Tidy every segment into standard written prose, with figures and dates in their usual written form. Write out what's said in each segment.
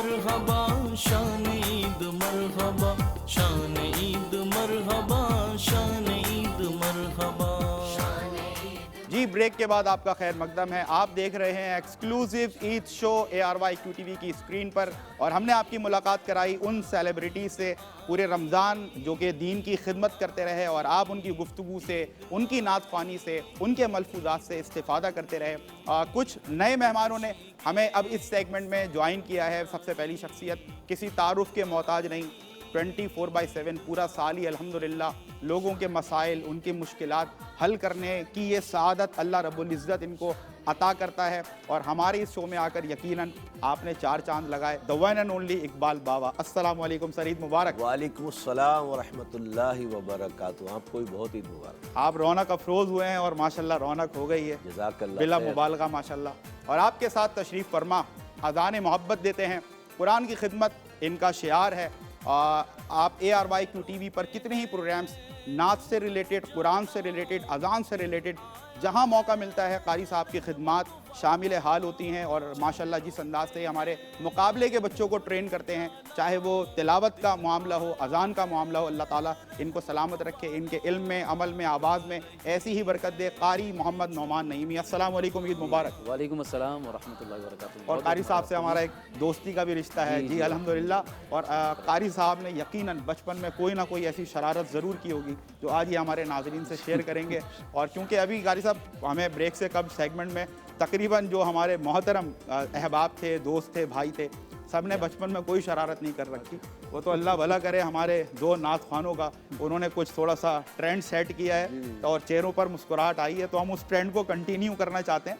मरहबा शान ईद मरहबा शान ईद मरहबा शान ईद मरहबा। जी ब्रेक के बाद आपका खैर मकदम है। आप देख रहे हैं exclusive Eid show ARY QTV की स्क्रीन पर, और हमने आपकी मुलाकात कराई उन सेलिब्रिटी से पूरे रमज़ान जो कि दीन की खिदमत करते रहे, और आप उनकी गुफ्तगू से, उनकी नात ख़्वानी से, उनके मलफूजात से इस्तिफ़ादा करते रहे। कुछ नए मेहमानों ने हमें अब इस सेगमेंट में ज्वाइन किया है। सबसे पहली शख्सियत किसी तारुफ के मोहताज नहीं, 24/7 पूरा साल ही अल्हम्दुलिल्लाह लोगों के मसाइल, उनकी मुश्किलात हल करने की ये सआदत अल्लाह रब्बुल इज़्ज़त इनको अता करता है। और हमारे इस शो में आकर यकीनन आपने 4 चांद लगाए। The one and only Iqbal Baba, अस्सलाम वालेकुम सर, ईद मुबारक। वालेकुम अस्सलाम व रहमतुल्लाहि व बरकातुहू। आपको भी बहुत ईद मुबारक। आप रौनक अफरोज़ हुए हैं और माशाल्लाह रौनक हो गई है, जज़ाकल्लाह बिला खैर। मुबालगा माशाल्लाह। और आपके साथ तशरीफ़ फरमा अज़ान मोहब्बत देते हैं, कुरान की खिदमत इनका शियार है। आप ARY QTV पर कितने ही प्रोग्राम्स नात से रिलेटेड, कुरान से रिलेटेड, अज़ान से रिलेटेड, जहां मौका मिलता है कारी साहब की खिदमत शामिल हाल होती हैं। और माशाल्लाह जिस अंदाज से हमारे मुकाबले के बच्चों को ट्रेन करते हैं, चाहे वो तिलावत का मामला हो, अज़ान का मामला हो, अल्लाह ताला इनको सलामत रखे, इनके इल्म में, अमल में, आवाज़ में ऐसी ही बरकत दे। कारी मोहम्मद नौमान नईमी, अस्सलाम वालेकुम, ईद मुबारक। वालेकुम अस्सलाम व रहमतुल्लाहि व बरकातुहू। और कारी साहब से हमारा एक दोस्ती का भी रिश्ता है जी अल्हम्दुलिल्लाह। और कारी साहब ने यकीनन बचपन में कोई ना कोई ऐसी शरारत ज़रूर की होगी जो आज ये हमारे नाज़रीन से शेयर करेंगे। और क्योंकि अभी कारी साहब हमें ब्रेक से कब सेगमेंट में तकरीबन जो हमारे मोहतरम अहबाब थे, दोस्त थे, भाई थे, सब ने बचपन में कोई शरारत नहीं कर रखी। वो तो अल्लाह भला करे हमारे 2 नात ख़्वानों का, उन्होंने कुछ थोड़ा सा ट्रेंड सेट किया है और चेहरों पर मुस्कुराहट आई है, तो हम उस ट्रेंड को कंटिन्यू करना चाहते हैं।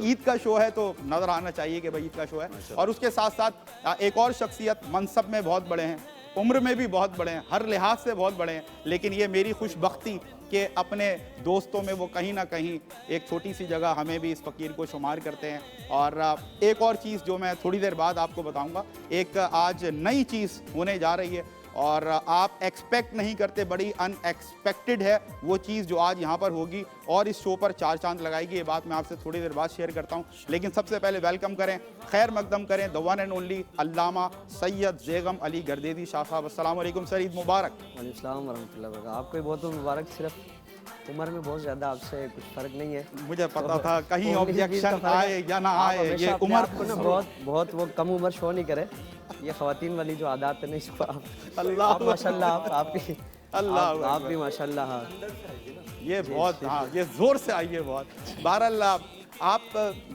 ईद का शो है तो नज़र आना चाहिए कि भाई ईद का शो है। और उसके साथ साथ एक और शख्सियत मनसब में बहुत बड़े हैं, उम्र में भी बहुत बड़े हैं, हर लिहाज से बहुत बड़े हैं, लेकिन ये मेरी खुशबख्ती कि अपने दोस्तों में वो कहीं ना कहीं एक छोटी सी जगह हमें भी इस फ़कीर को शुमार करते हैं। और एक और चीज़ जो मैं थोड़ी देर बाद आपको बताऊंगा, एक आज नई चीज़ होने जा रही है और आप एक्सपेक्ट नहीं करते, बड़ी अनएक्सपेक्टेड है वो चीज़ जो आज यहाँ पर होगी और इस शो पर 4 चांद लगाएगी। ये बात मैं आपसे थोड़ी देर बाद शेयर करता हूँ, लेकिन सबसे पहले वेलकम करें, खैर मकदम करें द वन एंड ओनली अल्लामा सैयद ज़ेगम अली गर्देदी शाह साहब। अस्सलाम वालेकुम सर, ईद मुबारक। वालेकुम अस्सलाम व रहमतुल्लाहि व बरकातुहू। आपको भी बहुत बहुत मुबारक। सिर्फ उम्र में बहुत ज़्यादा आपसे कुछ फ़र्क नहीं है, मुझे पता था कहीं ऑब्जेक्शन आए या ना आए, ये उम्र उम्र को ना बहुत वो कम उम्र शो नहीं करे। ये ख़वातीन वाली जो आदत है ना, इसको आप माशाल्लाह आप भी माशाल्लाह। हाँ ये बहुत, हाँ ये ज़ोर से आई है बहुत। बहरहाल आप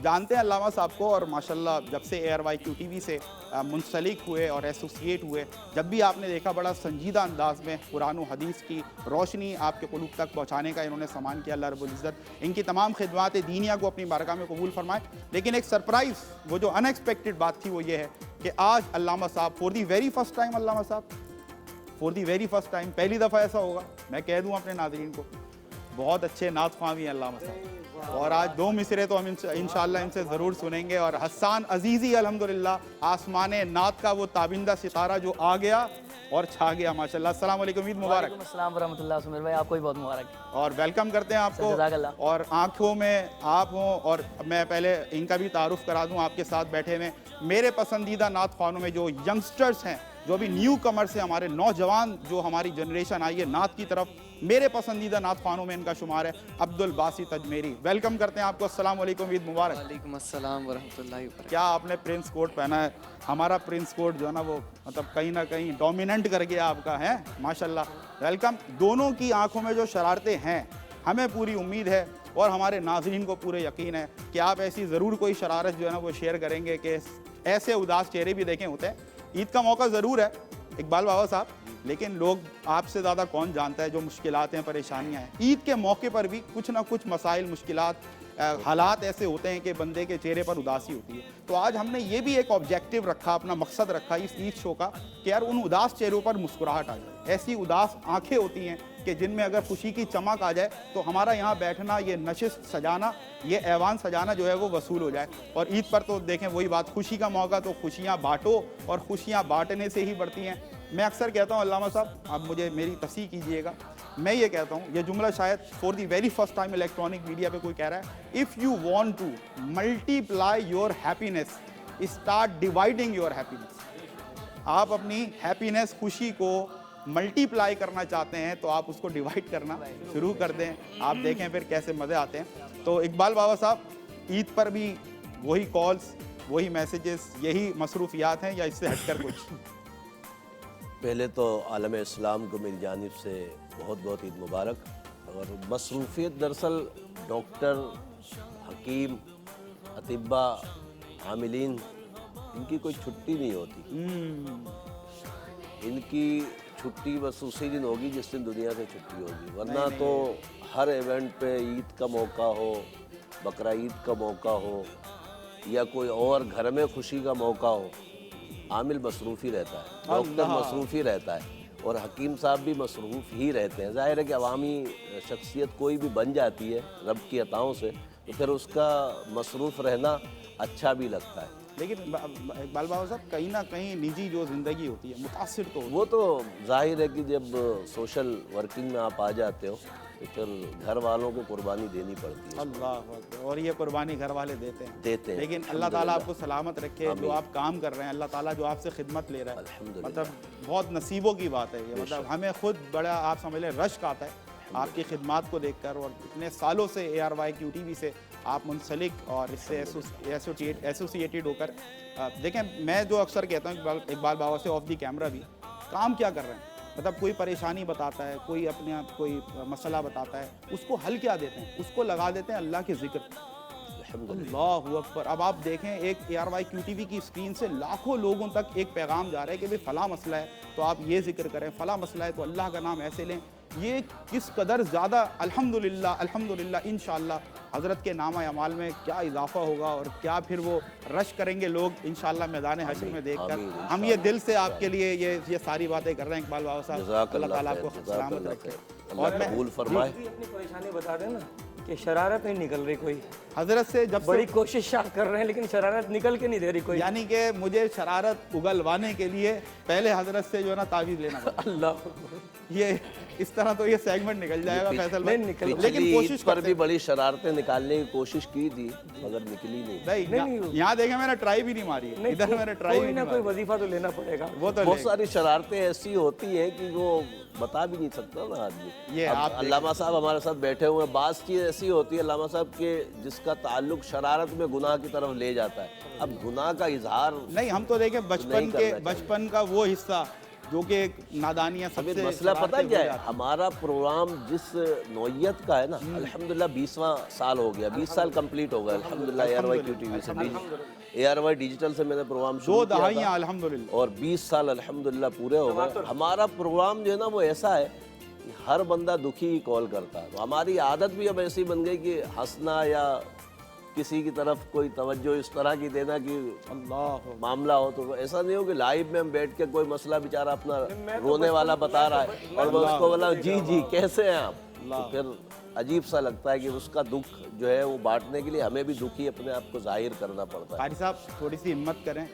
जानते हैं अल्लामा साहब को, और माशाल्लाह जब से ARY QTV से मुंसलिक हुए और एसोसिएट हुए, जब भी आपने देखा बड़ा संजीदा अंदाज में कुरान और हदीस की रोशनी आपके कुलूब तक पहुँचाने का इन्होंने सामान किया। अल्लाह रब्बुल इज़्ज़त इनकी तमाम खिदमात दीनिया को अपनी बारगाह में कबूल फरमाए। लेकिन एक सरप्राइज़, वो जो अनएक्सपेक्टेड बात थी वो ये है कि आज Allama Sahab for the very first time, Allama Sahab for the very first time, पहली दफ़ा ऐसा होगा, मैं कह दूँ अपने नाज़रीन को, बहुत अच्छे नात ख्वां भी हैं अल्लामा साहब। और आज 2 मिसरे तो हम इंशाअल्लाह इनसे ज़रूर सुनेंगे। और हसन अजीज़ी अल्हम्दुलिल्लाह आसमान नात का वो ताबिंदा सितारा जो आ गया और छा गया माशाल्लाह। अस्सलाम वालेकुम, ईद मुबारक। वालेकुम अस्सलाम व रहमतुल्लाह। सुमेर भाई आपको भी बहुत मुबारक। और वेलकम करते हैं आपको। जज़ाकल्लाह। और आँखों में आप हों, और मैं पहले इनका भी तारुफ करा दूँ आपके साथ बैठे में, मेरे पसंदीदा नात ख्वानों में जो यंगस्टर्स हैं, जो अभी न्यू कमर से हमारे नौजवान जो हमारी जनरेशन आई है नात की तरफ, मेरे पसंदीदा नात ख़्वानों में इनका शुमार है अब्दुल बासित अजमेरी। वेलकम करते हैं आपको, अस्सलाम वालेकुम, ईद मुबारक। वालेकुम अस्सलाम व रहमतुल्लाहि व बरकातुहू। क्या आपने प्रिंस कोट पहना है? हमारा प्रिंस कोट जो है ना वो मतलब कहीं ना कहीं डोमिनेंट कर गया आपका, है माशाल्लाह। वेलकम। दोनों की आंखों में जो शरारतें हैं, हमें पूरी उम्मीद है और हमारे नाज़रीन को पूरे यकीन है कि आप ऐसी ज़रूर कोई शरारत जो है ना वो शेयर करेंगे कि ऐसे उदास चेहरे भी देखे होते हैं। ईद का मौका ज़रूर है इकबाल बाबा साहब, लेकिन लोग आपसे ज़्यादा कौन जानता है जो मुश्किलात हैं, परेशानियां हैं। ईद के मौके पर भी कुछ ना कुछ मसाइल, मुश्किलात, हालात ऐसे होते हैं कि बंदे के चेहरे पर उदासी होती है। तो आज हमने ये भी एक ऑब्जेक्टिव रखा, अपना मकसद रखा इस ईद शो का कि यार उन उदास चेहरों पर मुस्कुराहट आ जाए। ऐसी उदास आंखें होती हैं कि जिनमें अगर खुशी की चमक आ जाए तो हमारा यहाँ बैठना, ये नशिस्त सजाना, ये ऐवान सजाना जो है वो वसूल हो जाए। और ईद पर तो देखें वही बात, खुशी का मौका तो खुशियाँ बांटो और खुशियाँ बांटने से ही बढ़ती हैं। मैं अक्सर कहता हूँ अल्लामा साहब, आप मुझे मेरी तस्सीह कीजिएगा, मैं ये कहता हूँ, ये जुमला शायद for the very first time electronic media पे कोई कह रहा है, if you want to multiply your happiness start dividing your happiness. आप अपनी हैप्पीनेस, खुशी को मल्टीप्लाई करना चाहते हैं तो आप उसको डिवाइड करना शुरू कर दें। आप देखें फिर कैसे मज़े आते हैं। तो इकबाल बाबा साहब, ईद पर भी वही कॉल्स, वही मैसेजेस, यही मसरूफियात हैं या इससे हटकर कुछ? पहले तो आलम इस्लाम को मेरी जानिब से बहुत बहुत ईद मुबारक। और मसरूफियत दरअसल डॉक्टर, हकीम, अतिब्बा, आमिलीन, इनकी कोई छुट्टी नहीं होती। इनकी छुट्टी बस उसी दिन होगी जिस दिन दुनिया से छुट्टी होगी, वरना तो हर इवेंट पे ईद का मौका हो, बकरा ईद का मौका हो या कोई और घर में खुशी का मौका हो, आमिल मसरूफ़ ही रहता है, डॉक्टर मसरूफ़ ही रहता है और हकीम साहब भी मसरूफ़ ही रहते हैं। ज़ाहिर है कि अवामी शख्सियत कोई भी बन जाती है रब की अताओं से, तो फिर उसका मसरूफ़ रहना अच्छा भी लगता है। लेकिन इकबाल बाबा साहब, कहीं ना कहीं निजी जो ज़िंदगी होती है मुतासिर तो होती है। वो तो जाहिर है कि जब सोशल वर्किंग में आप आ जाते हो तो फिर घर वालों को कुर्बानी देनी पड़ती है। अल्लाह अकबर। और ये कुर्बानी घर वाले देते हैं। हैं। लेकिन अल्लाह ताला आपको सलामत रखे। जो आप काम कर रहे हैं, अल्लाह ताला जो आपसे खिदमत ले रहा है, अल्हम्दुलिल्लाह। मतलब बहुत नसीबों की बात है ये। मतलब हमें खुद बड़ा, आप समझ लें, रश्क आता है आपकी खिदमत को देखकर। और इतने सालों से ARYQTV से आप मुंसलिक और इससे एसोसिएटेड होकर देखें, मैं जो अक्सर कहता हूँ इकबाल बाबा से ऑफ दी कैमरा भी, काम क्या कर रहे हैं। मतलब कोई परेशानी बताता है, कोई अपने आप कोई मसला बताता है, उसको हल क्या देते हैं, उसको लगा देते हैं अल्लाह के जिक्र। अल्लाहु अकबर। अब आप देखें, एक ARYQTV की स्क्रीन से लाखों लोगों तक एक पैगाम जा रहा है कि भाई फ़लाँ मसला है तो आप ये जिक्र करें, फ़लाँ मसला है तो अल्लाह का नाम ऐसे लें। ये किस कदर ज़्यादा, अल्हम्दुलिल्लाह अल्हम्दुलिल्लाह, इंशाअल्लाह हज़रत के नामा अमाल में क्या इजाफ़ा होगा और क्या फिर वो रश करेंगे लोग इंशाअल्लाह मैदान हश्र में देखकर। हम ये दिल से आपके लिए ये सारी बातें कर रहे हैं इकबाल बाबा साहब। अल्लाह ताला आपको सलामत रखे। और मैं कबूल फरमाए। अपनी परेशानी बता देना कि शरारत नहीं निकल रही कोई। हज़रत से जब बड़ी कोशिश आप कर रहे हैं लेकिन शरारत निकल के नहीं दे रही कोई। यानी कि मुझे शरारत उगलवाने के लिए पहले हज़रत से जो है ना तावीज़ लेना पड़ता। अल्लाह, ये इस तरह तो ये सेगमेंट निकल जाएगा फैसल भाई। लेकिन पिछली कोशिश ईद पर करते भी बड़ी शरारतें निकालने की कोशिश की थी मगर निकली नहीं। नहीं, यहाँ देखें मैंने ट्राई भी नहीं मारी है। इधर मैंने ट्राई कोई भी ना नहीं कोई मारी। वजीफा तो लेना पड़ेगा। वो तो बहुत सारी शरारतें ऐसी होती हैं कि वो बता भी नहीं सकता ना आदमी। ये अब आप अल्लामा साहब हमारे साथ बैठे हुए हैं, बाज़ चीज़ ऐसी होती है अल्लामा साहब के जिसका ताल्लुक शरारत में गुनाह की तरफ ले जाता है। अब गुनाह का इजहार नहीं, हम तो देखें बचपन का वो हिस्सा जो कि एक नादानियाँ अभी सबसे मसला पता शरारतें क्या हो है, जाती हैं। हमारा प्रोग्राम जिस नौयत का है ना, अल्हम्दुलिल्लाह 20वां साल हो गया, 20 साल कंप्लीट हो गया अल्हम्दुलिल्लाह। ARYQTV से ARY डिजिटल से मैंने प्रोग्राम शुरू 2 किया था दहाइयाँ अल्हम्दुलिल्लाह। और 20 साल अल्हम्दुलिल्लाह पूरे हो गए। हमारा प्रोग्राम जो है ना वो ऐसा है कि हर बंदा दुखी ही कॉल करता है। तो हमारी आदत भी अब ऐसी बन गई कि हंसना या किसी की तरफ कोई तवज्जो इस तरह की देना कि अल्लाह मामला हो, तो ऐसा नहीं हो कि लाइव में हम बैठ के कोई मसला बेचारा अपना रोने वाला बता रहा है और मैं उसको बोला जी जी कैसे हैं आप, तो फिर अजीब सा लगता है कि उसका दुख जो है वो बांटने के लिए हमें भी दुखी अपने आप को जाहिर करना पड़ता है। कारी साहब, थोड़ी सी हिम्मत करें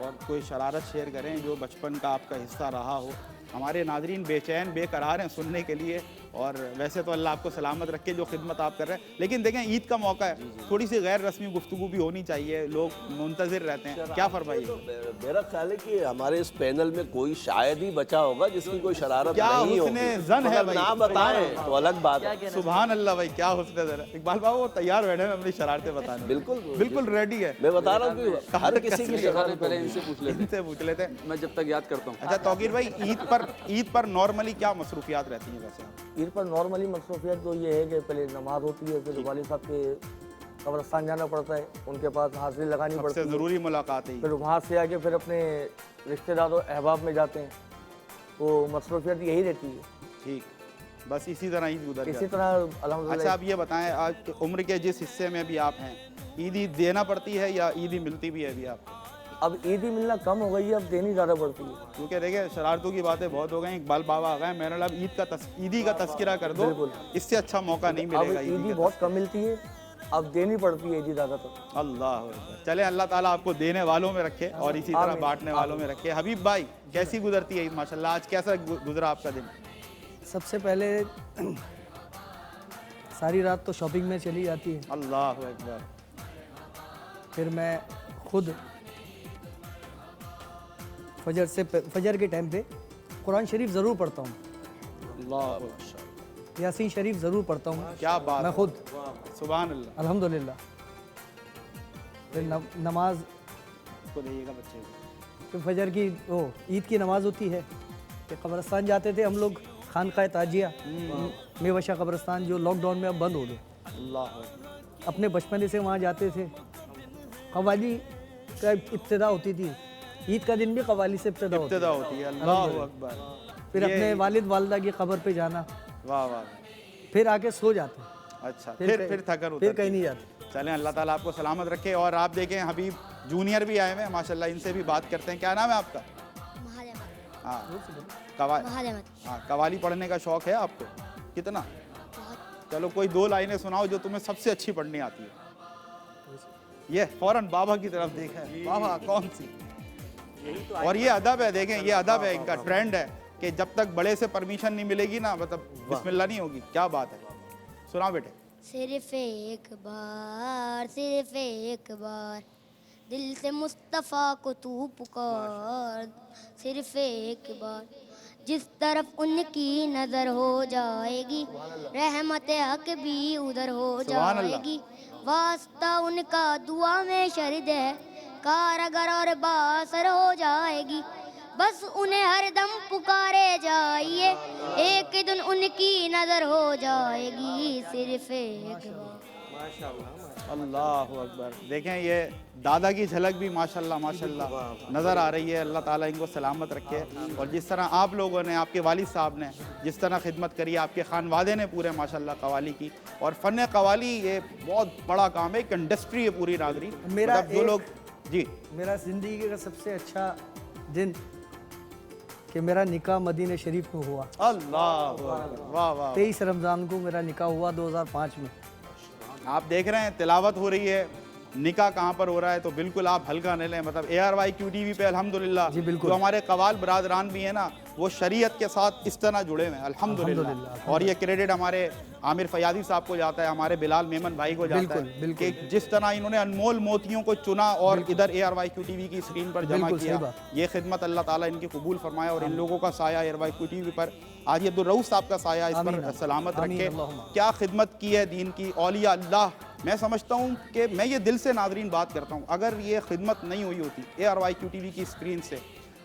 और कोई शरारत शेयर करें जो बचपन का आपका हिस्सा रहा हो। हमारे नाजरीन बेचैन बेकरार हैं सुनने के लिए। और वैसे तो अल्लाह आपको सलामत रखे जो खिदमत आप कर रहे हैं, लेकिन देखें ईद का मौका है, थोड़ी सी गैर रस्मी गुफ्तगू भी होनी चाहिए, लोग मुंतज़िर रहते हैं। क्या फरमाइए? मेरा ख्याल है कि हमारे इस पैनल में कोई शायद ही बचा होगा जिसकी कोई शरारत क्या नहीं होगी। हुस्ने ज़न है भाई। ना बताएं तो अलग बात है। सुभान अल्लाह भाई, क्या हुस्न ज़न है। इकबाल बाबू वो तैयार बैठे हैं अपनी शरारतें बताने। बिल्कुल रेडी है। मैं बता रहा हूँ कि हर किसी की शरारत पहले इनसे पूछ लेते इनसे पूछ लेते हैं। हैं, मैं जब तक याद करता हूँ। अच्छा तौकीर भाई, ईद पर नॉर्मली क्या मसरूफियात रहती हैं वैसे? ईद पर नॉर्मली मसरूफियत तो ये है कि पहले नमाज होती है, फिर वालिद साहब के कब्रस्तान जाना पड़ता है, उनके पास हाजिरी लगानी पड़ती सबसे है, ज़रूरी मुलाकात है। फिर वहाँ से आके फिर अपने रिश्तेदारों अहबाब में जाते हैं। तो मसरूफियत यही रहती है। ठीक, बस इसी तरह ईद गुजर इसी जाती है। तरह अच्छा अल्हम्दुलिल्लाह। आप ये बताएं, आज उम्र के जिस हिस्से में भी आप हैं, ईदी देना पड़ती है या ईदी मिलती भी है अभी आपको? अब ईदी मिलना कम हो गई है, अब देनी ज़्यादा पड़ती है। क्योंकि देखिए शरारतों की बातें बहुत हो गई। इकबाल बाबा आ गए, मैंने बोला ईदी का तस्करा कर दो, बिल्कुल। इससे अच्छा मौका नहीं अब मिलेगा। ईदी बहुत कम मिलती है, अब देनी पड़ती है ईदी ज़्यादातर। अल्लाह अकबर। चले, अल्लाह ताला आपको देने वालों में रखे और इसी तरह बांटने वालों में रखे। हबीब भाई, कैसी गुजरती है ईद माशाल्लाह? आज कैसा गुजरा आपका दिन? सबसे पहले सारी रात तो शॉपिंग में चली जाती है, अल्लाह अकबर। फिर मैं खुद फजर के टाइम पे कुरान शरीफ ज़रूर पढ़ता हूँ, अल्लाह यासीन शरीफ ज़रूर पढ़ता हूँ क्या बात मैं है। खुद, सुभान अल्लाह। अल्हम्दुलिल्लाह। फिर नमाज, को देइएगा बच्चे को। फिर फजर की वो ईद की नमाज़ होती है, फिर कब्रिस्तान जाते थे हम लोग, खानकाए ताजिया मेवशा कब्रिस्तान, जो लॉकडाउन में अब बंद हो गए। अल्लाह अपने बचपन से वहाँ जाते थे। कव्वाली का इब्तिदा होती थी, ईद का दिन भी कव्वाली से इब्तिदा होती इब्तिदा है। होती है। अल्लाह अकबर। फिर अपने वालिद वालदा की कब्र पे जाना, वाह वाह। फिर आके सो जाते। अच्छा, फिर फिर थकर फिर उतर कहीं नहीं जाते। चलें, अल्लाह ताला आपको सलामत रखे। और आप देखें हबीब जूनियर भी आए हुए हैं माशाल्लाह, इनसे भी बात करते हैं। क्या नाम है आपका? हाँ, हाँ, कवाली पढ़ने का शौक है आपको? कितना? चलो कोई 2 लाइनें सुनाओ जो तुम्हें सबसे अच्छी पढ़नी आती है। ये फौरन बाबा की तरफ देखें, बाबा कौन सी? और ये अदब है, देखें ये अदब है, इनका ट्रेंड है कि जब तक बड़े से परमिशन नहीं मिलेगी ना, मतलब बिस्मिल्लाह नहीं होगी। क्या बात है, सुनाओ बेटे। सिर्फ एक बार दिल से मुस्तफ़ा को तू पुकार, सिर्फ एक बार जिस तरफ उनकी नजर हो जाएगी, रहमत हक भी उधर हो सुभान अल्लाह। जाएगी। वास्ता उनका दुआ में शर्द है, कारगर और बासर हो जाएगी। बस उन्हें हर दम पुकारे जाइए, एक दिन उनकी नजर हो जाएगी, सिर्फ एक बार। अल्लाह अकबर। देखें ये दादा की झलक भी माशाल्लाह माशाल्लाह नज़र आ रही है। अल्लाह ताला इनको सलामत रखे। और जिस तरह आप लोगों ने, आपके वालिद साहब ने जिस तरह खिदमत करी, आपके खानवादे ने पूरे माशाल्लाह कवाली की। और फ़न कवाली ये बहुत बड़ा काम है, एक इंडस्ट्री है पूरी नागरी। मेरा मतलब जो लोग जी, मेरा ज़िंदगी का सबसे अच्छा दिन कि मेरा निकाह मदीने शरीफ में हुआ। अल्लाह अकबर, वाह वाह। 23 रमज़ान को मेरा निकाह हुआ 2005 में। आप देख रहे हैं तिलावत हो रही है, निकाह कहाँ पर हो रहा है, तो बिल्कुल आप हल्का नहीं लें। मतलब ARYQTV पे अल्हम्दुलिल्लाह जी, बिल्कुल। जो हमारे कवाल बरादरान भी हैं ना, वो शरीयत के साथ इस तरह जुड़े हुए हैं अल्हम्दुलिल्लाह। और ये क्रेडिट हमारे आमिर फयादी साहब को जाता है, हमारे बिलाल मेमन भाई को जाता है बिल्कुल। कि जिस तरह इन्होंने अनमोल मोतियों को चुना और इधर ARYQTV की स्क्रीन पर जमा बिल्कुल, किया। सही बात। ये खिदमत अल्लाह ताला इनकी कबूल फरमाए और इन लोगों का साया ARYQTV पर आज अब्दुल रऊफ साहब का साया इस पर सलामत आमीन, रखे। अल्लाहुम्मा। क्या खिदमत की है दीन की, औलिया अल्लाह। मैं समझता हूँ कि मैं ये दिल से नाज़रीन बात करता हूँ, अगर ये खिदमत नहीं हुई होती ARYQTV की स्क्रीन से,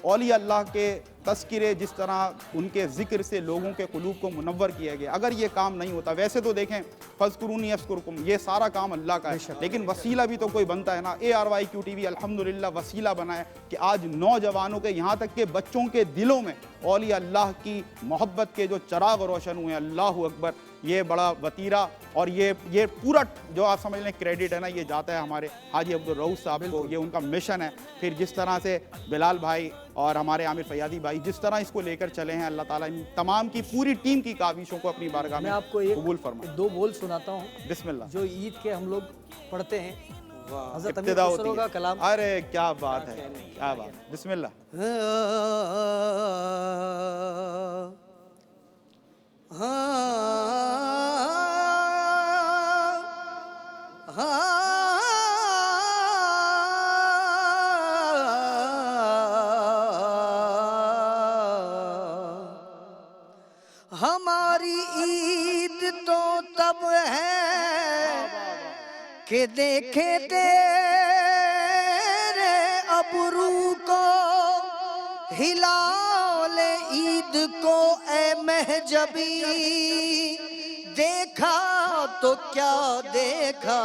औलिया अल्लाह के तस्किरे जिस तरह उनके ज़िक्र से लोगों के कुलूब को मुनव्वर किया गया, अगर ये काम नहीं होता, वैसे तो देखें फ़ज़्कुरूनी यज़्कुरुकुम, ये सारा काम अल्लाह का है, लेकिन वसीला भी तो कोई बनता है ना। ARYQTV अल्हम्दुलिल्लाह वसीला बना है कि आज नौजवानों के, यहाँ तक के बच्चों के दिलों में औलिया अल्लाह की मोहब्बत के जो चराग रोशन हुए। अल्लाह अकबर। ये बड़ा वतीरा और ये पूरा जो आप समझ लें क्रेडिट है ना, ये जाता है हमारे हाजी अब्दुल रऊफ साहब को। ये उनका मिशन है। फिर जिस तरह से बिलाल भाई और हमारे आमिर फयादी भाई जिस तरह इसको लेकर चले हैं, अल्लाह ताला इन तमाम की पूरी टीम की काविशों को अपनी बारगाह मैं में आपको कबूल फरमाए। 2 बोल सुनाता हूँ बिस्मिल्लाह। जो ईद के हम लोग पढ़ते हैं। हज़रत अमीर इब्तिदा खुसरो होती का है। कलाम। अरे क्या बात है, क्या बात। बिस्मिल्लाह। हमारी ईद तो तब है कि देखे तेरे अबरू को, हिलाल ईद को ए महजबी, देखा तो क्या देखा।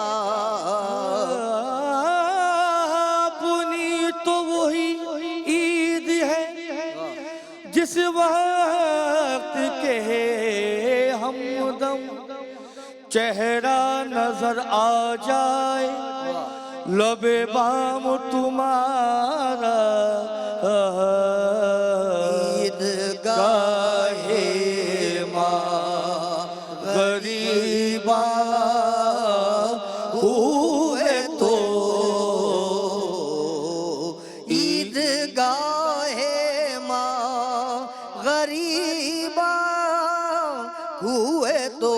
अपनी तो वही ईद है जिस वक्त के हमदम चेहरा नजर आ जाए, लबे बाम तुम्हारा ईद गाहे माँ गरीबा हुए तो ईद गाहे माँ गरीबा हुए तो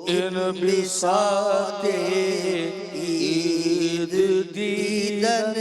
इन बिसाते ईद दीदन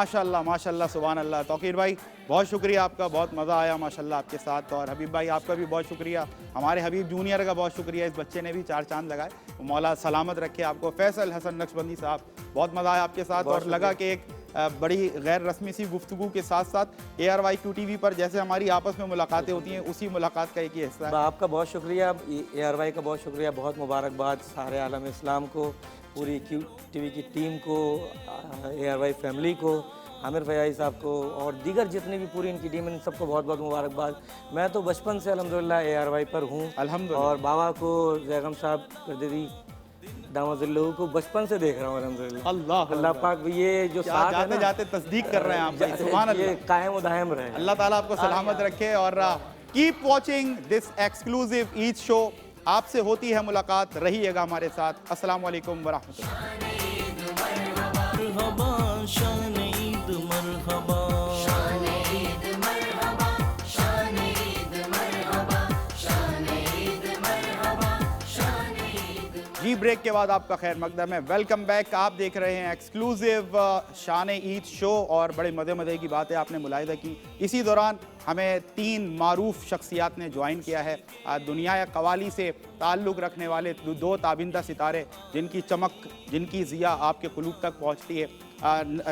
माशाल्लाह माशाल्लाह सुभान अल्लाह। तौकीर भाई बहुत शुक्रिया आपका, बहुत मज़ा आया माशाल्लाह आपके साथ। और हबीब भाई आपका भी बहुत शुक्रिया, हमारे हबीब जूनियर का बहुत शुक्रिया, इस बच्चे ने भी 4 चांद लगाए, मौला सलामत रखे आपको। फैसल हसन नक्शबंदी साहब बहुत मज़ा आया आपके साथ, और लगा कि एक बड़ी गैर रस्मी सी गुफ्तगू के साथ साथ ARY QTV पर जैसे हमारी आपस में मुलाकातें होती हैं, उसी मुलाकात का एक ही हिस्सा है। आपका बहुत शुक्रिया, ARY का बहुत शुक्रिया, बहुत मुबारकबाद सारे आलम इस्लाम को, पूरी QTV की टीम को, ARY फैमिली को, आमिर फयाज़ी साहब को और दीगर जितनी भी पूरी इनकी टीम है, इन सबको बहुत बहुत मुबारकबाद। मैं तो बचपन से अल्हम्दुलिल्लाह ARY पर हूँ अल्हम्दुलिल्लाह। और बाबा को जैगम साहब दीदी दामोजिल्लू को बचपन से देख रहा हूँ अल्हम्दुलिल्लाह। अल्लाह पाक भी ये जो साथ है जाते ना, जाते तस्दीक कर रहे हैं आप भाई, सुभान अल्लाह। ये कायम उदायम रहे। अल्लाह ताला आपको सलामत रखे और keep watching this exclusive Eid show. आपसे होती है मुलाकात, रहिएगा हमारे साथ। अस्सलाम वालेकुम वरहमतुल्लाह। मरहबा शान ईद मरहबा, शान ईद मरहबा, शान ईद मरहबा, शान ईद मरहबा, शान ईद। जी ब्रेक के बाद आपका खैर मकदम है, वेलकम बैक। आप देख रहे हैं एक्सक्लूसिव शान ईद शो और बड़े मज़े की बात है आपने मुलाहिदा की। इसी दौरान हमें 3 मारूफ शख्सियात ने ज्वाइन किया है। दुनिया कवाली से ताल्लुक़ रखने वाले 2 ताबिंदा सितारे, जिनकी चमक, जिनकी ज़िया आपके कुलूब तक पहुँचती है।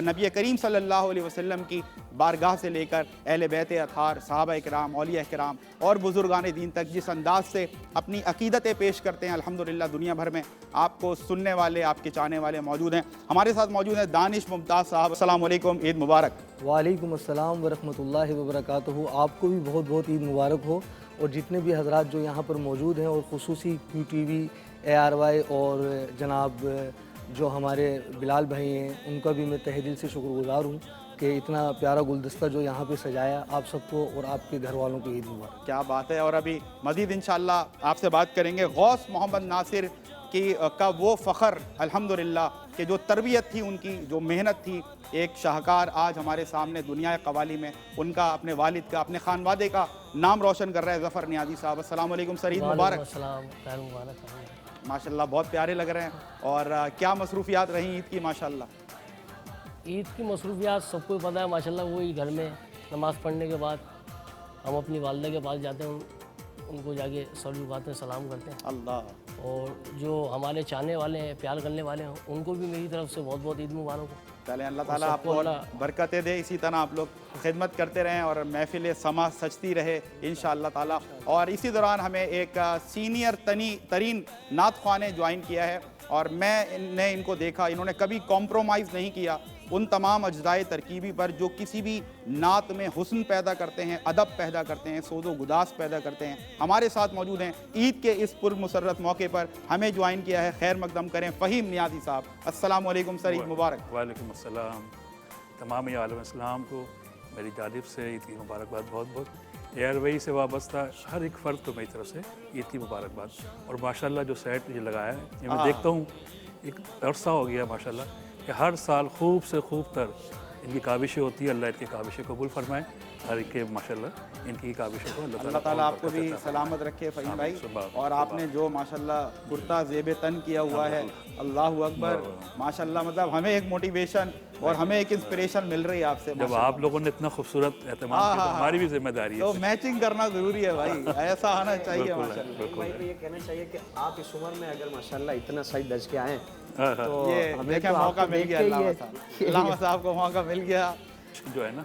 नबी करीम सल्लल्लाहु अलैहि वसल्लम की बारगाह से लेकर अहले बैत अतार, सहाबा इकराम, औलिया इकराम और बुज़ुर्गान दीन तक जिस अंदाज से अपनी अकीदतें पेश करते हैं, अल्हम्दुलिल्लाह दुनिया भर में आपको सुनने वाले, आपके चाहने वाले मौजूद हैं। हमारे साथ मौजूद हैं दानिश मुमताज़ साहब। अस्सलाम वालेकुम, ईद मुबारक। वालेकुम अस्सलाम वरहमतुल्लाहि वबरकातुहू। आपको भी बहुत बहुत ईद मुबारक हो, और जितने भी हजरात जो यहाँ पर मौजूद हैं, और ख़ुसूसी QTV, ARY और जनाब जो हमारे बिलाल भाई हैं, उनका भी मैं तहे दिल से शुक्रगुज़ार हूँ कि इतना प्यारा गुलदस्ता जो यहाँ पे सजाया आप सबको और आपके घर वालों को ईद मुबारक। क्या बात है। और अभी मज़ीद इंशाअल्लाह आपसे बात करेंगे गौस मोहम्मद नासिर की का वो फ़ख्र अल्हम्दुलिल्लाह कि जो तरबियत थी उनकी, जो मेहनत थी, एक शाहकार आज हमारे सामने दुनिया कवाली में, उनका अपने वालिद का, अपने खानवादे का नाम रोशन कर रहा है ज़फ़र नियाज़ी साहब। अस्सलाम वालेकुम सर, ईद मुबारक। माशाल्लाह बहुत प्यारे लग रहे हैं। और क्या मसरूफ़ियात रही ईद की? माशाल्लाह ईद की मसरूफियात सबको पता है माशाल्लाह। वही घर में नमाज़ पढ़ने के बाद हम अपनी वालदा के पास जाते हैं, उनको जाके सर झुकाते हैं, सलाम करते हैं। अल्लाह। और जो हमारे चाहने वाले हैं, प्यार करने वाले हैं, उनको भी मेरी तरफ से बहुत बहुत ईद मुबारक हो। चलें, अल्लाह ताला आपको और बरकतें दे, इसी तरह आप लोग खिदमत करते रहें और महफिल समा सजती रहे इंशाअल्लाह ताला। और इसी दौरान हमें एक सीनियर तरीन नात ख्वां ने ज्वाइन किया है, और मैंने इनको देखा, इन्होंने कभी कॉम्प्रोमाइज़ नहीं किया उन तमाम अज्जाए तरकीबी पर जो किसी भी नात में हुस्न पैदा करते हैं, अदब पैदा करते हैं, सोज़ो गुदास पैदा करते हैं। हमारे साथ मौजूद हैं ईद के इस पुरमुसर्रत मौके पर, हमें ज्वाइन किया है, खैर मकदम करें फ़हीम नियाज़ी साहब। अस्सलाम वालेकुम सर, ईद मुबारक। वालेकुम अस्सलाम। तमाम आलम इस्लाम को मेरी जानिब से ईद की मुबारकबाद बहुत बहुत। ARY से वाबस्ता हर एक फ़र्द को मेरी तरफ से ईद की मुबारकबाद। और माशाल्लाह जो सेट ये लगाया है, ये मैं देखता हूँ एक अरसा हो गया माशाल्लाह कि हर साल खूब से खूब तर इनकी काविशें होती है। अल्लाह इनकी काविशें कबूल फरमाए, हर एक के माशाल्लाह इनकी काविशों को अल्लाह ताला आपको भी सलामत रखे फ़हीम भाई। और आपने जो माशाल्लाह कुर्ता ज़ेब तन किया हुआ है, अल्लाह अकबर माशाल्लाह, मतलब हमें एक मोटिवेशन और हमें एक इंस्पिरेशन मिल रही है आपसे। जब आप लोगों ने इतना खूबसूरत एहतमाम किया तो हमारी भी जिम्मेदारी है, तो मैचिंग करना ज़रूरी है भाई, ऐसा आना चाहिए माशाल्लाह। भाई को ये कहना चाहिए कि आप इस उम्र में अगर माशाल्लाह इतना सही दर्ज के आए, तो ये हमें देखें तो मौका मिल गया, अल्लाह साहब को मौका मिल गया। जो है ना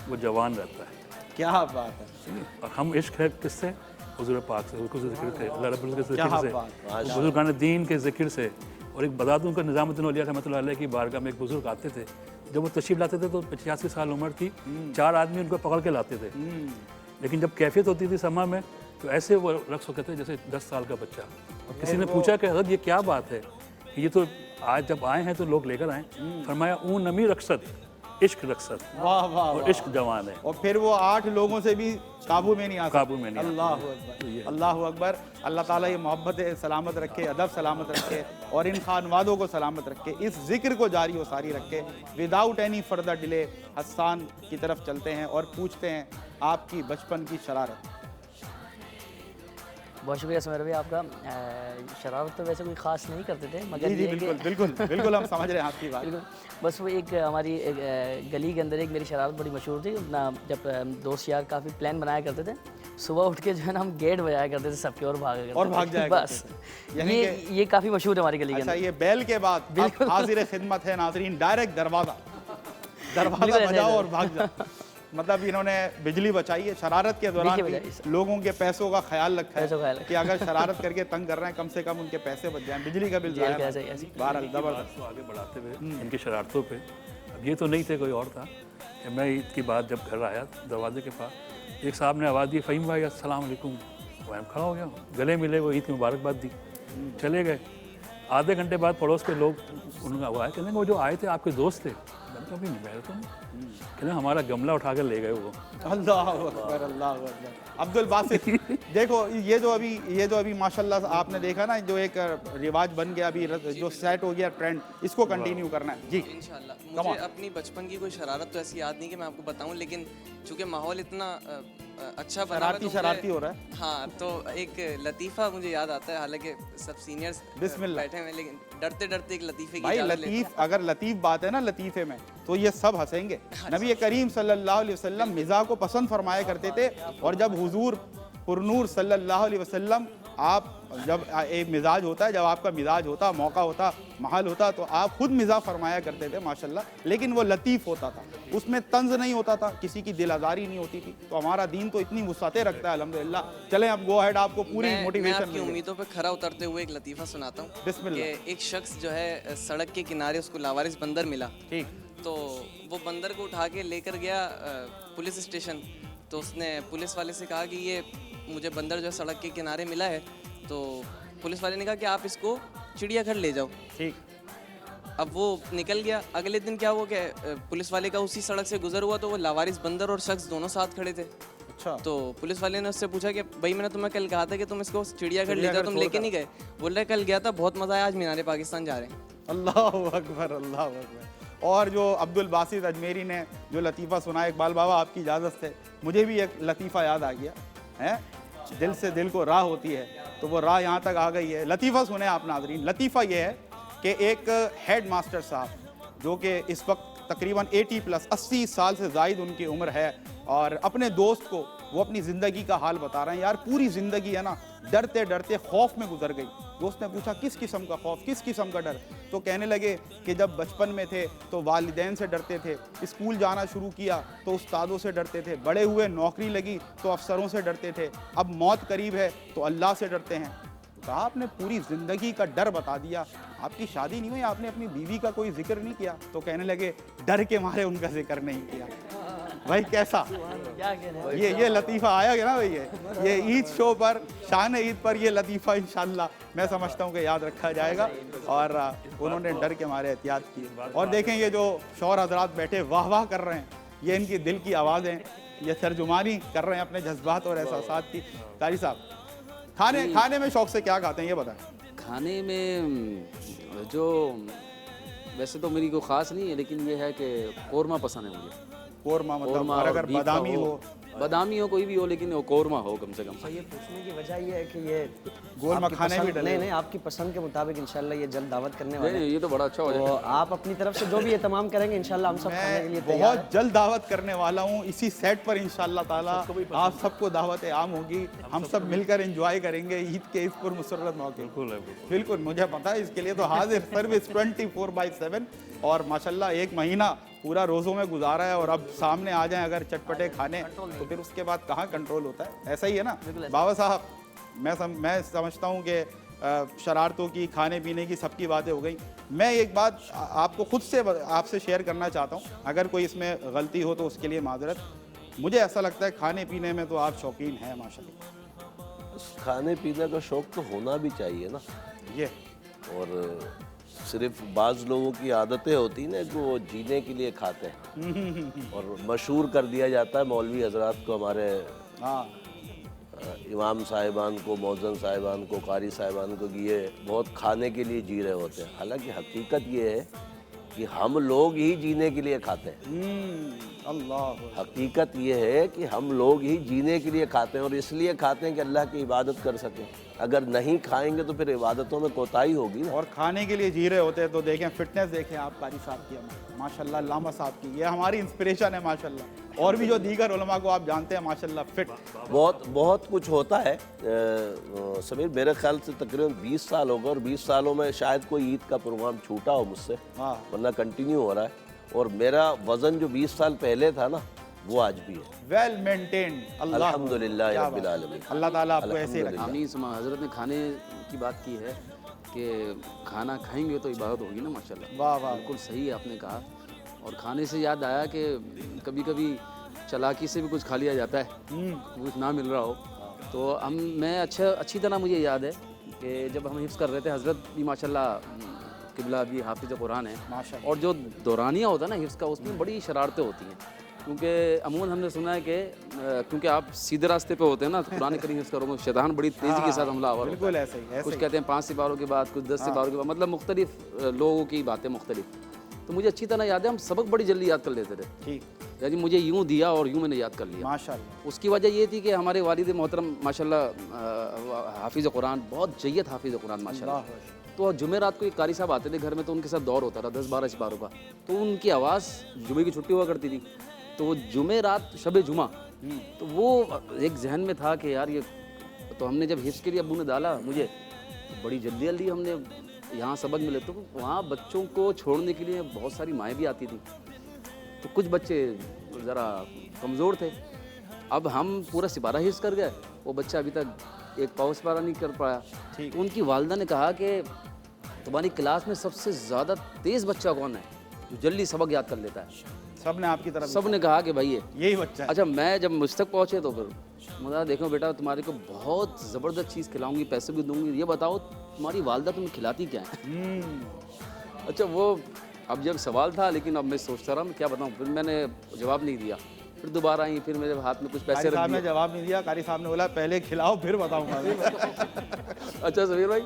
वो जवान रहता है। क्या बात है। और हम इश्क है किससे? हुज़ूर पाक से, उसको ज़िक्र से, अल्लाह रब्बुल इज़्ज़त के क्या ज़िक्र से, बात। बुज़ुर्गान दीन के ज़िक्र से। और एक बता दूँ कि निज़ामुद्दीन औलिया रहमतुल्लाह अलैह की बारगाह में एक बुज़ुर्ग आते थे, जब वो तशरीफ़ लाते थे तो 85 साल उम्र थी, 4 आदमी उनको पकड़ के लाते थे। लेकिन जब कैफियत होती थी समा में तो ऐसे वो रक्स होते थे जैसे 10 साल का बच्चा। और किसी ने पूछा कि हज़रत ये क्या बात है, ये तो आज जब आए हैं तो लोग लेकर आए। फरमाया ऊन नमी रक्सत, इश्क रक्सत, वाह वाह, और इश्क जवान है। और फिर वो 8 लोगों से भी काबू में नहीं आ काबू में नहीं। अल्लाह अकबर, अल्लाह अकबर। अल्लाह ताला ये मोहब्बत सलामत रखे, अदब सलामत रखे, और इन खानवादों को सलामत रखे, इस जिक्र को जारी व सारी रखे। विदाउट एनी फर्दर डिले हस्सान की तरफ चलते हैं और पूछते हैं आपकी बचपन की शरारत। बहुत शुक्रिया सुमेर भाई आपका। शरारत तो वैसे कोई ख़ास नहीं करते थे, मगर जी ये कि- बिल्कुल बिल्कुल बिल्कुल हम समझ रहे हैं आपकी बात। बिल्कुल, बस वो एक हमारी गली के अंदर एक मेरी शरारत बड़ी मशहूर थी ना। जब दोस्त यार काफ़ी प्लान बनाया करते थे, सुबह उठ के जो है ना हम गेट बजाया करते थे सबके और भागा करते और थे। भाग जाया बस करते थे। यानी ये काफ़ी मशहूर है हमारी गली के अच्छा, अंदर। ये बैल के बाद अब हाजिर खिदमत है नाजरीन, डायरेक्ट दरवाज़ा बिल्कुल ऐसे बजाओ है। और भाग जाओ। मतलब इन्होंने बिजली बचाई है शरारत के दौरान बिजली भी, बचाई लोगों के पैसों का ख्याल रखा पैसों का ख्याल है कि अगर शरारत करके तंग कर रहे हैं कम से कम उनके पैसे बच जाएं, बिजली का बिल जेल जाए का ऐसे- ऐसे। बहरहाल बात जबरदस्त। को आगे बढ़ाते हुए इनकी शरारतों पे, अब ये तो नहीं थे, कोई और था कि मैं ईद की बात जब घर आया दरवाजे के पास एक साहब ने आवाज़ दी, फ़हीम भाई अस्सलाम वालेकुम। मैं खड़ा हो गया, गले मिले, वो ईद की मुबारकबाद दी, चले गए। आधे घंटे बाद पड़ोस के लोग उनका वो आए, कहने वो जो आए थे आपके दोस्त थे। मैंने कहा, नहीं मैं तो नहीं। कहने हमारा गमला उठा कर ले गए वो। अल्लाह अकबर अल्लाह अकबर। अब्दुल बासित देखो ये जो अभी माशाल्लाह आपने देखा ना, जो एक रिवाज बन गया अभी, जो सेट हो गया ट्रेंड, इसको कंटिन्यू करना है जी इंशाल्लाह। मुझे अपनी बचपन की कोई शरारत तो ऐसी याद नहीं कि मैं आपको बताऊं, लेकिन चूंकि माहौल इतना अच्छा बना हुआ है तो शरारती मुझे- हो रहा है। हाँ, तो एक लतीफ़ा मुझे याद आता है, हालांकि सब सीनियर्स बिस्मिल्लाह। बैठे हुए हैं, लेकिन डरते डरते एक लतीफ़े की भाई इजाज़त लेते हैं। लतीफ़, अगर लतीफ़ बात है ना लतीफ़े में, तो ये सब हंसेंगे। नबी करीम सल्लल्लाहु अलैहि वसल्लम मिज़ाह को पसंद फरमाया करते थे, और जब हुजूर पुरनूर सल्लल्लाहु अलैहि वसल्लम, आप जब एक मिजाज होता है, जब आपका मिजाज होता, मौका होता, महल होता, तो आप खुद मिजाज फरमाया करते थे माशाल्लाह, लेकिन वो लतीफ़ होता था, उसमें तंज नहीं होता था, किसी की दिल आज़ारी नहीं होती थी। तो हमारा दीन तो इतनी वुसअतें रखता है अल्हम्दुलिल्लाह। चलें अब गो अहेड, आपको पूरी मैं मोटिवेशन आपकी उम्मीदों पे खरा उतरते हुए एक लतीफ़ा सुनाता हूँ बिस्मिल्लाह। कि एक शख्स जो है सड़क के किनारे उसको लावारिस बंदर मिला। ठीक। तो वो बंदर को उठा के लेकर गया पुलिस स्टेशन। तो उसने पुलिस वाले से कहा कि ये मुझे बंदर जो है सड़क के किनारे मिला है। तो पुलिस वाले ने कहा कि आप इसको चिड़ियाघर ले जाओ। ठीक। अब वो निकल गया। अगले दिन क्या हुआ कि पुलिस वाले का उसी सड़क से गुजर हुआ, तो वो लावारिस बंदर और शख्स दोनों साथ खड़े थे। अच्छा। तो पुलिस वाले ने उससे पूछा कि भाई मैंने तुम्हें कल कहा था कि तुम इसको चिड़ियाघर ले जाओ, तुम लेके नहीं गए। बोल रहे कल गया था, बहुत मजा आया, आज मीनारे पाकिस्तान जा रहे हैं। अल्लाह अकबर अल्लाह अकबर। और जो अब्दुल बासित अजमेरी ने जो लतीफ़ा सुना, इकबाल बाबा आपकी इजाज़त से मुझे भी एक लतीफ़ा याद आ गया है। दिल से दिल को राह होती है, तो वो राह यहाँ तक आ गई है। लतीफ़ा सुने आप नाज़रीन। लतीफ़ा ये है कि एक हेड मास्टर साहब जो कि इस वक्त तकरीबन 80 साल से ज़ायद उनकी उम्र है, और अपने दोस्त को वो अपनी ज़िंदगी का हाल बता रहे हैं। यार पूरी ज़िंदगी है ना डरते डरते खौफ में गुजर गई। दोस्त ने पूछा किस किस्म का खौफ, किस किस्म का डर? तो कहने लगे कि जब बचपन में थे तो वालिदैन से डरते थे, स्कूल जाना शुरू किया तो उस्तादों से डरते थे, बड़े हुए नौकरी लगी तो अफसरों से डरते थे, अब मौत करीब है तो अल्लाह से डरते हैं। कहा आपने पूरी ज़िंदगी का डर बता दिया, आपकी शादी नहीं हुई, आपने अपनी बीवी का कोई जिक्र नहीं किया। तो कहने लगे डर के मारे उनका जिक्र नहीं किया। भाई कैसा ये लतीफ़ा आया गया ना भाई, ये ईद शो पर, शान ईद पर ये लतीफ़ा इंशाल्लाह मैं समझता हूँ कि याद रखा जाएगा। और उन्होंने डर के मारे एहतियात की। और देखें ये जो शौहर हजरात बैठे वाह वाह कर रहे हैं, ये इनकी दिल की आवाज़ें, ये तर्जुमानी कर रहे हैं अपने जज्बात और एहसासात की। कारी साहब खाने में शौक से क्या खाते हैं ये बताएं। खाने में जो वैसे तो मेरी कोई ख़ास नहीं है, लेकिन ये है कि कौरमा पसंद है मुझे। कौरमा मतलब, और अगर बादामी हो, बादामी हो कोई भी हो, लेकिन वो कौरमा हो कम से कम। तो ये पूछने की वजह ये है कि ये गोल आपकी मखाने भी पसंद- डले। नहीं आपकी पसंद के मुताबिक इंशाल्लाह ये जल्द दावत करने वाले हैं। नहीं, ये तो बड़ा अच्छा हो तो जाएगा। आप अपनी तरफ से जो भी एहतमाम करेंगे इंशाल्लाह हम सब खाने के लिए मैं तैयार बहुत जल्द दावत करने वाला हूँ इसी सेट पर इंशाल्लाह ताला। आप सबको दावत आम होगी, हम सब मिलकर एंजॉय करेंगे ईद के इस पुरमसरत मौके। बिल्कुल मुझे पता है, इसके लिए तो हाजिर सर्विस 24/7। और माशाल्लाह एक महीना पूरा रोज़ों में गुजारा है, और अब सामने आ जाएं अगर चटपटे खाने तो फिर उसके बाद कहाँ कंट्रोल होता है। ऐसा ही है ना बाबा साहब। मैं समझता हूँ कि शरारतों की, खाने पीने की सबकी बातें हो गई। मैं एक बात आपको खुद से आपसे शेयर करना चाहता हूँ, अगर कोई इसमें गलती हो तो उसके लिए माजरत। मुझे ऐसा लगता है खाने पीने में तो आप शौकीन हैं माशाल्लाह। खाने पीने का शौक तो होना भी चाहिए ना ये, और सिर्फ बाज़ लोगों की आदतें होती ना कि वो जीने के लिए खाते हैं। और मशहूर कर दिया जाता है मौलवी हजरात को, हमारे इमाम साहिबान को, मौज़न साहिबान को, कारी साहिबान को, कि ये बहुत खाने के लिए जी रहे होते हैं। हालांकि हकीकत ये है कि हम लोग ही जीने के लिए खाते हैं। अल्लाह। हकीकत ये है कि हम लोग ही जीने के लिए खाते हैं और इसलिए खाते हैं कि अल्लाह की इबादत कर सकें। अगर नहीं खाएंगे तो फिर इबादतों में कोताही होगी ना। और खाने के लिए जी रहे होते हैं तो देखें फिटनेस देखें आप कारी साहब की, माशाल्लाह अल्लामा साहब की, ये हमारी इंस्पिरेशन है माशाल्लाह। और भी जो दीगर उलमा को आप जानते हैं माशाल्लाह फिट, बहुत कुछ होता है। समीर मेरे ख्याल से तकरीबन 20 साल हो गए और 20 सालों में शायद कोई ईद का प्रोग्राम छूटा हो मुझसे, वरना कंटिन्यू हो रहा है। और मेरा वज़न जो 20 साल पहले था ना वो आज भी है वेल मेंटेन्ड। अल्हम्दुलिल्लाह रब्बिल आलमीन। अल्लाह ताला आपको ऐसे ही रखे। आमीन सुमा। हज़रत ने खाने की बात की है कि खाना खाएंगे तो इबादत होगी ना माशाल्लाह। वाह वाह, बिल्कुल सही आपने कहा। और खाने से याद आया कि कभी कभी चालाकी से भी कुछ खा लिया जाता है, कुछ ना मिल रहा हो तो मैं अच्छी तरह मुझे याद है कि जब हम हिफ्ज़ कर रहे थे, हज़रत भी माशाल्लाह किबला भी हाफिज़ कुरान है, और जो दौरानिया होता है ना हिफ्ज़ का, उसमें बड़ी शरारतें होती हैं। क्योंकि अमूमन हमने सुना है कि क्योंकि आप सीधे रास्ते पे होते हैं ना, तो कुरान करीम हिफ्ज़ करोगे शैतान बड़ी तेज़ी के साथ हमलावर होता है। बिल्कुल ऐसे ही। कुछ कहते हैं 5 सिपारों के बाद, कुछ 10 सिपारों के बाद, मतलब मुख्तलिफ लोगों की बातें मुख्तलिफ। तो मुझे अच्छी तरह याद है हम सबक बड़ी जल्दी याद कर लेते थे। ठीक, यानी मुझे यूँ दिया और यूँ मैंने याद कर लिया माशाल्लाह। उसकी वजह ये थी कि हमारे वालिद मोहतरम माशाल्लाह हाफिज़ कुरान, बहुत जय्यद हाफिज़ कुरान माशाल्लाह। तो जुमेरात को एक कारी साहब आते थे घर में, तो उनके साथ दौर होता था 10-12 सिपारों का। तो उनकी आवाज़, जुमे की छुट्टी हुआ करती थी, तो वो जुमेरात शब जुमा, तो वो एक जहन में था कि यार ये तो हमने जब हिफ्ज़ के लिए अब्बू ने डाला मुझे, तो बड़ी जल्दी जल्दी हमने यहाँ सबक मिले। तो वहाँ बच्चों को छोड़ने के लिए बहुत सारी माएँ भी आती थी, तो कुछ बच्चे ज़रा कमज़ोर थे। अब हम पूरा सिपारा हिफ्ज़ कर गए, वो बच्चा अभी तक एक पाव सिपारा नहीं कर पाया। तो उनकी वालिदा ने कहा कि तुम्हारी क्लास में सबसे ज़्यादा तेज़ बच्चा कौन है जो जल्दी सबक याद कर लेता है? सब ने आपकी तरफ, सब ने कहा कि भाई यही बच्चा है। अच्छा, मैं जब मुझ तक पहुँचे तो फिर मुझे देखो बेटा, तुम्हारे को बहुत ज़बरदस्त चीज़ खिलाऊंगी, पैसे भी दूंगी, ये बताओ तुम्हारी वालिदा तुम्हें खिलाती क्या है? अच्छा, वो अब जब सवाल था, लेकिन अब मैं सोचता रहा मैं क्या बताऊँ, फिर मैंने जवाब नहीं दिया। फिर दोबारा आई, फिर मेरे हाथ में कुछ पैसे रख दिए। जवाब नहीं दिया, कारी साहब ने बोला पहले खिलाओ फिर बताऊंगा। अच्छा समीर भाई,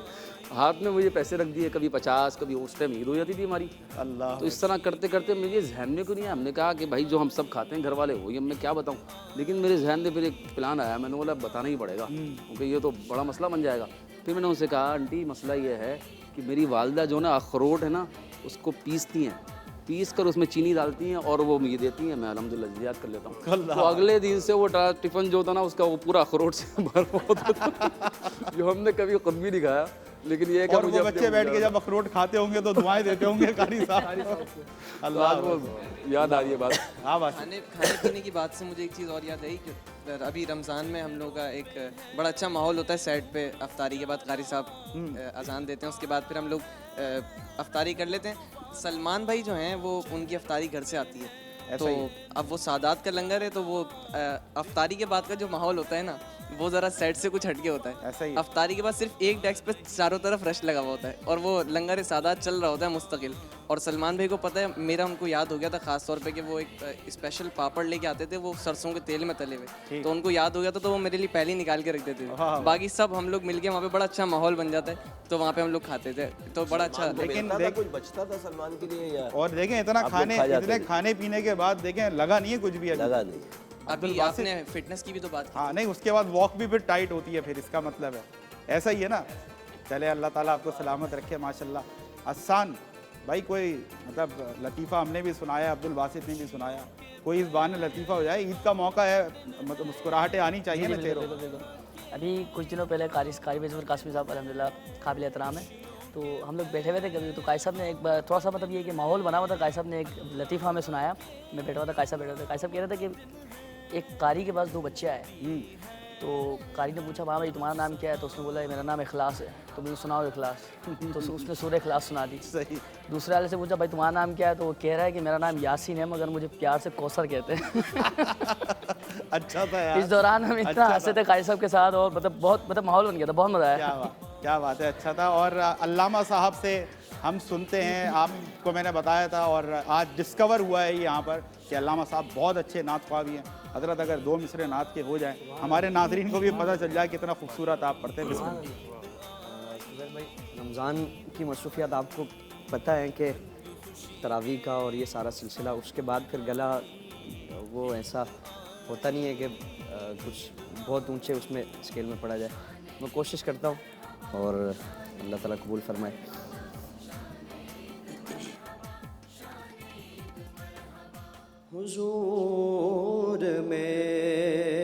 हाथ में मुझे पैसे रख दिए, कभी 50, कभी उस टाइम ईद हो जाती थी हमारी। अल्लाह। तो इस तरह करते करते मुझे जहन में क्यों नहीं आया, हमने कहा कि भाई जो हम सब खाते हैं घर वाले वही, अब मैं क्या बताऊँ। लेकिन मेरे जहन में फिर एक प्लान आया, मैंने बोला बताना ही पड़ेगा क्योंकि ये तो बड़ा मसला बन जाएगा। फिर मैंने उनसे कहा आंटी मसला ये है कि मेरी वालिदा जो ना अखरोट है ना उसको पीसती हैं, पीस कर उसमें चीनी डालती हैं और वो मुझे देती हैं, मैं अल्हम्दुलिल्लाह याद कर लेता हूँ। तो अगले दिन से वो टिफ़िन जो होता ना उसका वो पूरा अखरोट से भरा होता था जो हमने कभी खुद भी नहीं खाया। लेकिन ये और वो बच्चे बैठ के जब अखरोट खाते होंगे तो दुआएं देते होंगे कारी साहब। अल्लाह, वो याद आ रही है बात। खाने पीने की बात से मुझे एक चीज़ और याद आई कि अभी रमज़ान में हम लोग का एक बड़ा अच्छा माहौल होता है सेट पे। अफ्तारी के बाद कारी साहब अजान देते हैं, उसके बाद फिर हम लोग अफ्तारी कर लेते हैं। सलमान भाई जो हैं वो उनकी अफ्तारी घर से आती है, तो अब वो सादात का लंगर है, तो वो अफ्तारी के बाद का जो माहौल होता है ना वो ज़रा सेट से कुछ हटके होता है। ऐसा ही अफ्तारी के बाद सिर्फ एक डेस्क पे चारों तरफ रश लगा हुआ होता है और वो लंगर सादात चल रहा होता है मुस्तकिल। और सलमान भाई को पता है, मेरा उनको याद हो गया था ख़ास तौर पे कि वो एक स्पेशल पापड़ लेके आते थे, वो सरसों के तेल में तले हुए, तो उनको याद हो गया था, तो वो मेरे लिए पहले ही निकाल के रख देते थे। बाकी सब हम लोग मिलके वहाँ पे बड़ा अच्छा माहौल बन जाता है, तो वहाँ पे हम लोग खाते थे, तो बड़ा अच्छा। लेकिन कुछ बचता था सलमान के लिए या? और देखें इतना खाने पीने के बाद देखें लगा नहीं है कुछ भी, लगा नहीं। अभी आपने फिटनेस की भी तो बात की। हाँ नहीं, उसके बाद वॉक भी फिर टाइट होती है, फिर इसका मतलब है ऐसा ही है ना। चले अल्लाह ताला आपको सलामत रखे माशाल्लाह। अहसान भाई, कोई मतलब लतीफ़ा हमने भी सुनाया, अब्दुल बासित ने भी सुनाया, कोई इस बहाने लतीफ़ा हो जाए, ईद का मौका है, मतलब मुस्कुराहटें आनी चाहिए ना चेहरों। अभी कुछ दिनों पहले कारी बेजवर कासमी साहब अल्हम्दुलिल्लाह काबिल एहतराम है, तो हम लोग बैठे हुए थे कभी, तो काई साहब ने एक बार थोड़ा सा मतलब ये कि माहौल बना हुआ था, काई साहब ने एक लतीफ़ा हमें सुनाया। मैं बैठा हुआ था, काई साहब बैठा था, काई साहब कह रहे थे कि एक कारी के पास 2 बच्चे आए, तो कारी ने पूछा, हाँ भाई तुम्हारा नाम क्या है? तो उसने बोला मेरा नाम इखलास है। तो मुझे सुनाओ इखलास, तो उसने सूरह इखलास सुना दी। सही। दूसरे वाले से पूछा भाई तुम्हारा नाम क्या है? तो वो कह रहा है कि मेरा नाम यासीन है, मगर मुझे प्यार से कौसर कहते हैं। अच्छा था यार। इस दौरान हम इतना हंसे थे कारी साहब के साथ, और मतलब माहौल बन गया था, बहुत मज़ा आया। क्या बात है, अच्छा था। और अल्लामा साहब से हम सुनते हैं, आपको मैंने बताया था और आज डिस्कवर हुआ है यहाँ पर कि अल्लामा साहब बहुत अच्छे नात ख्वाह भी हैं। हज़रत अगर 2 मिसरे नात के हो जाएं, हमारे नाज़रीन को भी पता चल जाए कितना खूबसूरत आप पढ़ते हैं। रमज़ान की मसरूफियात आपको पता है कि तरावी का और ये सारा सिलसिला, उसके बाद फिर गला वो ऐसा होता नहीं है कि कुछ बहुत ऊंचे उसमें स्केल में पढ़ा जाए। मैं कोशिश करता हूँ और अल्लाह ताला कबूल फरमाए। हुजूर मेरी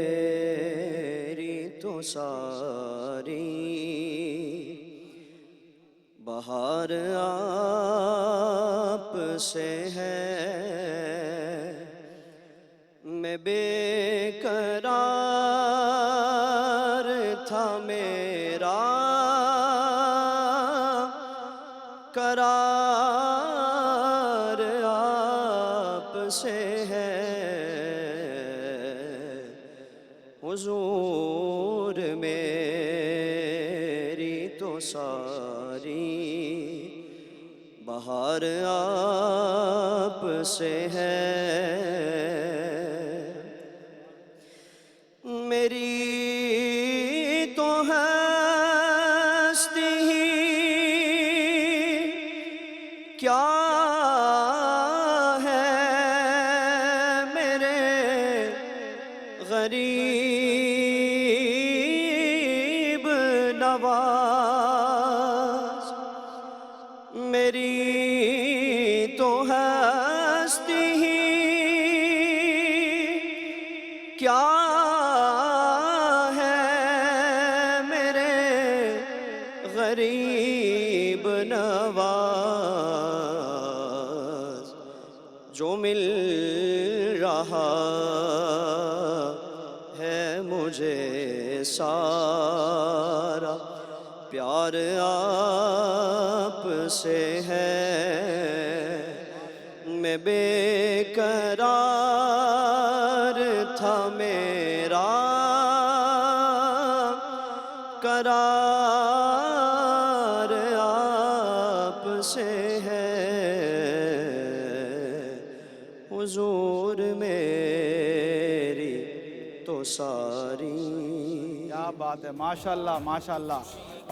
तो सारी बहार आप से है, मैं बेकरार था मेरा करार आप से है। हुजूर मेरी तो सारी बहार आप से है, मेरी तो हस्ती ही क्या है मेरे गरीब नवाज, मेरी तो हस्ती ही क्या है मेरे गरीब नवाज, जो मिल रहा है मुझे सारा प्यार आप से है, मैं बेकरार था मेरा करार आप से है। हुजूर मेरी तो सारी। क्या बात है, माशाल्लाह माशाल्लाह।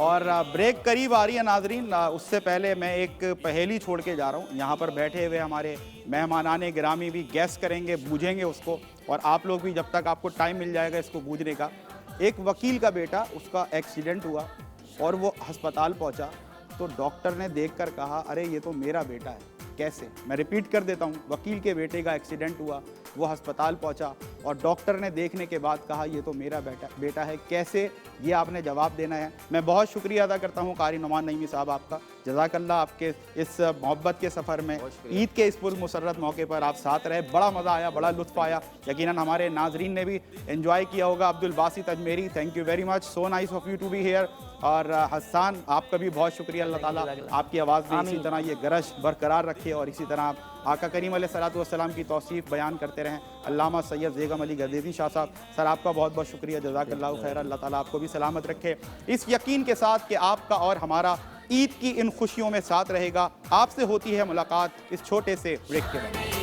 और ब्रेक करीब आ रही है नाजरीन, उससे पहले मैं एक पहेली छोड़ के जा रहा हूँ। यहाँ पर बैठे हुए हमारे मेहमानाने गिरामी भी गैस करेंगे, बूझेंगे उसको, और आप लोग भी जब तक आपको टाइम मिल जाएगा इसको बूझने का। एक वकील का बेटा, उसका एक्सीडेंट हुआ और वो अस्पताल पहुँचा तो डॉक्टर ने देखकर कहा अरे ये तो मेरा बेटा है। कैसे? मैं रिपीट कर देता हूँ, वकील के बेटे का एक्सीडेंट हुआ, वो अस्पताल पहुंचा और डॉक्टर ने देखने के बाद कहा ये तो मेरा बेटा है। कैसे? ये आपने जवाब देना है। मैं बहुत शुक्रिया अदा करता हूँ कारी नुमान नईमी साहब आपका, जज़ाकल्लाह। आपके इस मोहब्बत के सफ़र में ईद के इस पुरमसरत मौके पर आप साथ रहे, बड़ा मज़ा आया, बड़ा लुत्फ़ आया। यकीनन हमारे नाजरीन ने भी एंजॉय किया होगा। Abdul Basit Ajmeri, thank you very much, so nice of you to be here. और हसन, आपका भी बहुत शुक्रिया। अल्लाह ताला आपकी आवाज़ में इसी तरह ये गरज बरकरार रखे और इसी तरह आप आका करीम अलैहिस्सलातु वस्सलाम की तौसीफ़ बयान करते रहें। अल्लामा सैयद ज़ेगम अली गदेदी शाह साहब, सर आपका बहुत बहुत शुक्रिया, जज़ाकल्लाहु खैर। अल्लाह ताला आपको भी सलामत रखे, इस यकीन के साथ कि आपका और हमारा ईद की इन खुशियों में साथ रहेगा। आपसे होती है मुलाकात इस छोटे से ब्रेक के बाद।